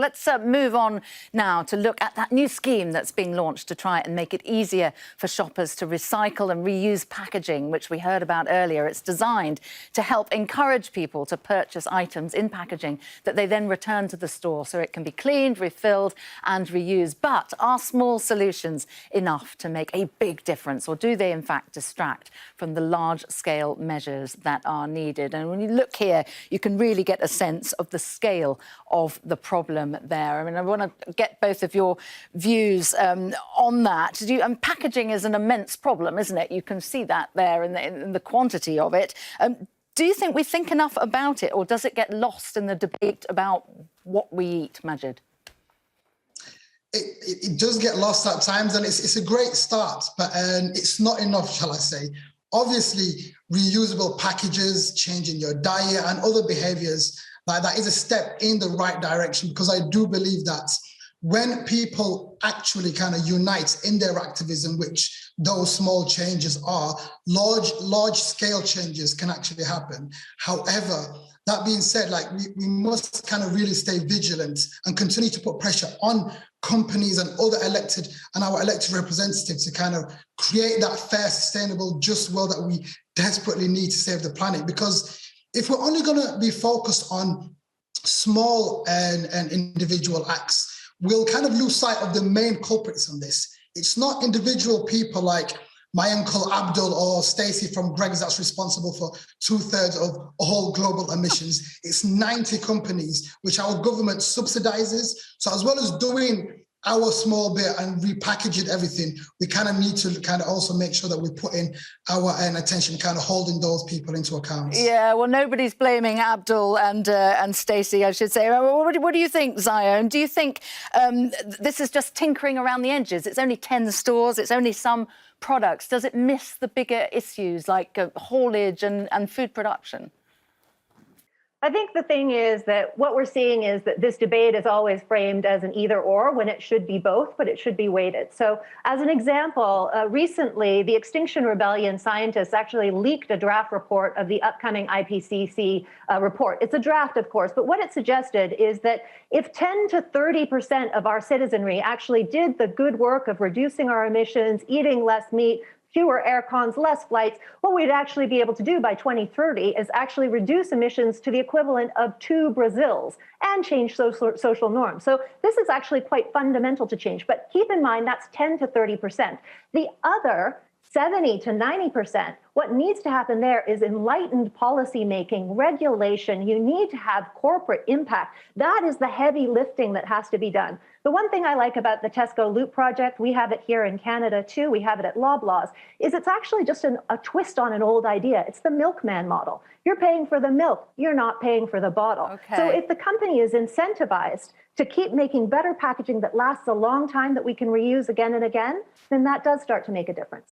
Let's move on now to look at that new scheme that's being launched to try and make it easier for shoppers to recycle and reuse packaging, which we heard about earlier. It's designed to help encourage people to purchase items in packaging that they then return to the store so it can be cleaned, refilled and reused. But are small solutions enough to make a big difference, or do they in fact distract from the large-scale measures that are needed? And when you look here, you can really get a sense of the scale of the problem there. I mean, I want to get both of your views on that. Packaging is an immense problem, isn't it? You can see that there in the quantity of it. Do you think we think enough about it, or does it get lost in the debate about what we eat, Magid? It does get lost at times, and it's a great start, but it's not enough, shall I say. Obviously, reusable packages, changing your diet and other behaviours, that is a step in the right direction, because I do believe that when people actually kind of unite in their activism, which those small changes are, large scale changes can actually happen. However, that being said, we must kind of really stay vigilant and continue to put pressure on companies and our elected representatives to kind of create that fair, sustainable, just world that we desperately need to save the planet. Because if we're only going to be focused on small and individual acts, we'll kind of lose sight of the main culprits on this. It's not individual people like my uncle Abdul or Stacey from Greggs that's responsible for 2/3 of all global emissions. It's 90 companies which our government subsidizes. So as well as doing our small bit and repackaging everything, we kind of need to kind of also make sure that we put in our attention, kind of holding those people into account. Yeah, well, nobody's blaming Abdul and Stacey, I should say. What do you think, Zion? Do you think this is just tinkering around the edges? It's only 10 stores, it's only some products. Does it miss the bigger issues like haulage and food production? I think the thing is that what we're seeing is that this debate is always framed as an either or, when it should be both, but it should be weighted. So as an example, recently, the Extinction Rebellion scientists actually leaked a draft report of the upcoming IPCC report. It's a draft, of course, but what it suggested is that if 10 to 30% of our citizenry actually did the good work of reducing our emissions, eating less meat, fewer air cons, less flights, what we'd actually be able to do by 2030 is actually reduce emissions to the equivalent of 2 Brazils and change social norms. So this is actually quite fundamental to change. But keep in mind, that's 10 to 30%. The other 70 to 90%, what needs to happen there is enlightened policy making, regulation. You need to have corporate impact. That is the heavy lifting that has to be done. The one thing I like about the Tesco Loop project, we have it here in Canada too, we have it at Loblaws, is it's actually just a twist on an old idea. It's the milkman model. You're paying for the milk, you're not paying for the bottle. Okay. So if the company is incentivized to keep making better packaging that lasts a long time that we can reuse again and again, then that does start to make a difference.